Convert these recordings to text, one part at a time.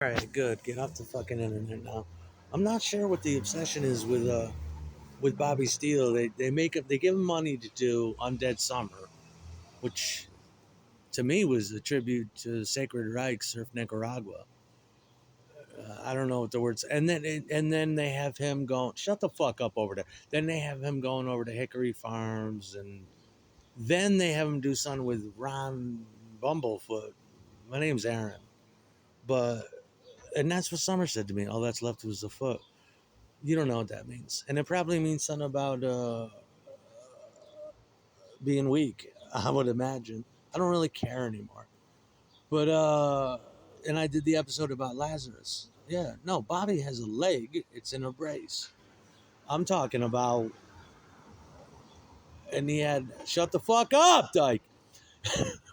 All right, good. Get off the fucking internet now. I'm not sure what the obsession is with Bobby Steele. They give him money to do Undead Summer, which to me was a tribute to Sacred Reich, Surf Nicaragua. I don't know what the words. And then they have him going. Shut the fuck up over there. Then they have him going over to Hickory Farms, and then they have him do something with Ron Bumblefoot. My name's Aaron, but and that's what Summer said to me. All that's left was the foot. You don't know what that means, and it probably means something about being weak. I would imagine. I don't really care anymore. But and I did the episode about Lazarus. Yeah, no, Bobby has a leg. It's in a brace. I'm talking about, and he had shut the fuck up, Dyke.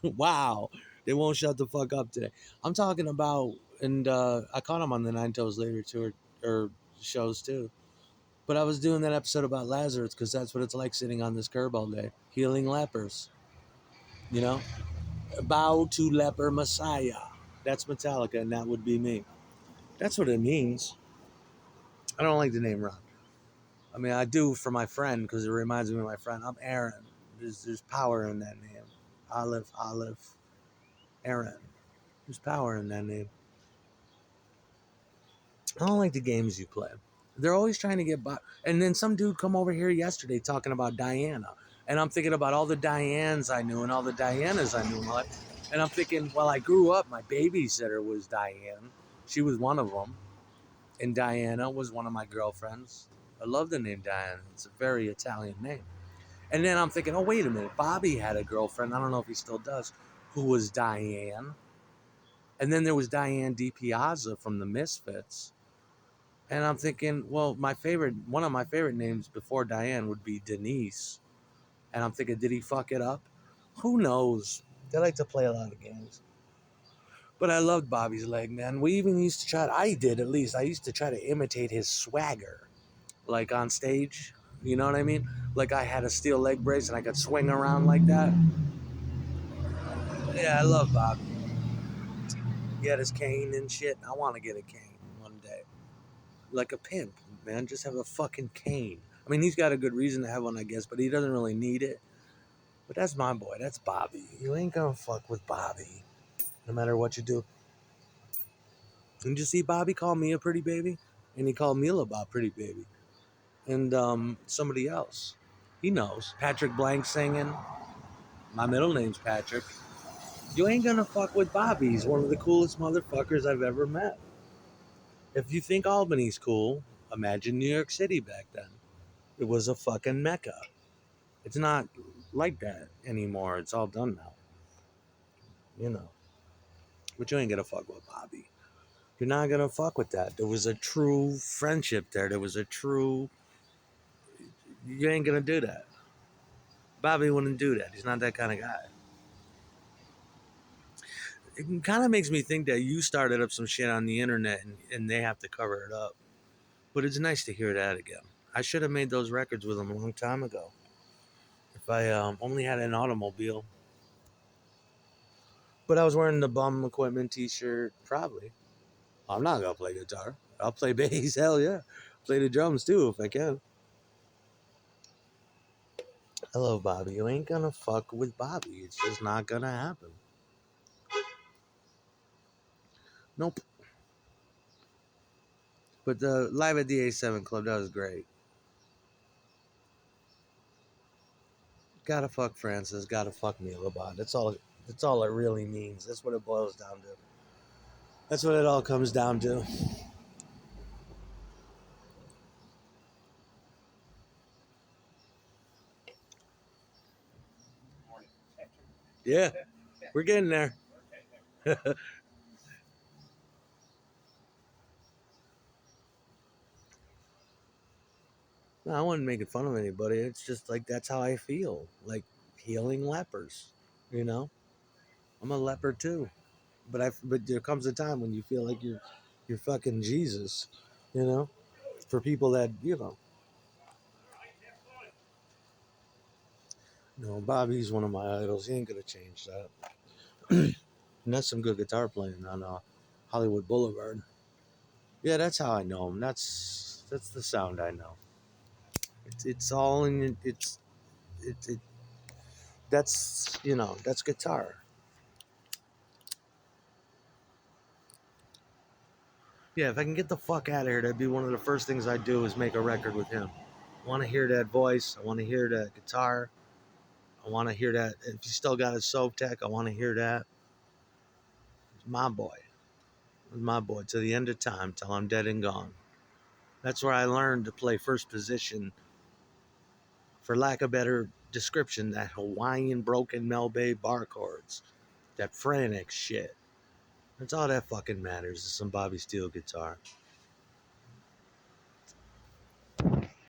Wow, they won't shut the fuck up today. I'm talking about, and I caught him on the Nine Toes Later tour or shows too. But I was doing that episode about Lazarus because that's what it's like sitting on this curb all day, healing lepers. You know, bow to leper Messiah. That's Metallica, and that would be me. That's what it means. I don't like the name Ron. I mean, I do for my friend because it reminds me of my friend. I'm Aaron. There's power in that name. Olive, Aaron. There's power in that name. I don't like the games you play. They're always trying to get by. And then some dude come over here yesterday talking about Diana. And I'm thinking about all the Dianes I knew and all the Dianas I knew in my life. And I'm thinking, well, I grew up, my babysitter was Diane. She was one of them. And Diana was one of my girlfriends. I love the name Diane. It's a very Italian name. And then I'm thinking, oh, wait a minute. Bobby had a girlfriend. I don't know if he still does, who was Diane. And then there was Diane DiPiazza from the Misfits. And I'm thinking, well, one of my favorite names before Diane would be Denise. And I'm thinking, did he fuck it up? Who knows? They like to play a lot of games. But I loved Bobby's leg, man. We even used to try, I did at least, I used to try to imitate his swagger. Like on stage, you know what I mean? Like I had a steel leg brace and I could swing around like that. Yeah, I love Bobby. He had his cane and shit. I want to get a cane one day. Like a pimp, man. Just have a fucking cane. I mean, he's got a good reason to have one, I guess, but he doesn't really need it. But that's my boy. That's Bobby. You ain't gonna fuck with Bobby, no matter what you do. And you see Bobby call me a pretty baby? And he called Mila a pretty baby. And somebody else. He knows. Patrick Blank singing. My middle name's Patrick. You ain't gonna fuck with Bobby. He's one of the coolest motherfuckers I've ever met. If you think Albany's cool, imagine New York City back then. It was a fucking mecca. It's not like that anymore. It's all done now. You know. But you ain't gonna fuck with Bobby. You're not gonna fuck with that. There was a true friendship there. There was a true. You ain't gonna do that. Bobby wouldn't do that. He's not that kind of guy. It kind of makes me think that you started up some shit on the internet and they have to cover it up. But it's nice to hear that again. I should have made those records with him a long time ago. If I only had an automobile. But I was wearing the bum equipment t-shirt, probably. I'm not gonna play guitar. I'll play bass, hell yeah. Play the drums too if I can. I love Bobby. You ain't gonna fuck with Bobby. It's just not gonna happen. Nope. But the live at the A7 Club, that was great. Gotta fuck Francis, gotta fuck me Labat. That's all it really means. That's what it boils down to. That's what it all comes down to. Yeah, we're getting there. No, I wasn't making fun of anybody. It's just like that's how I feel. Like healing lepers. You know? I'm a leper too. But there comes a time when you feel like you're fucking Jesus, you know? For people that, Bobby's one of my idols. He ain't gonna change that. And that's some good guitar playing. I know. Hollywood Boulevard. Yeah, that's how I know him. That's the sound I know. It's all in it that's that's guitar. Yeah, if I can get the fuck out of here, that'd be one of the first things I do is make a record with him. I want to hear that voice. I want to hear that guitar. I want to hear that. If he still got his Sovtek, I want to hear that. It's my boy. It's my boy to the end of time, till I'm dead and gone. That's where I learned to play first position, for lack of better description, that Hawaiian broken Mel Bay bar chords, that frantic shit. That's all that fucking matters is some Bobby Steele guitar.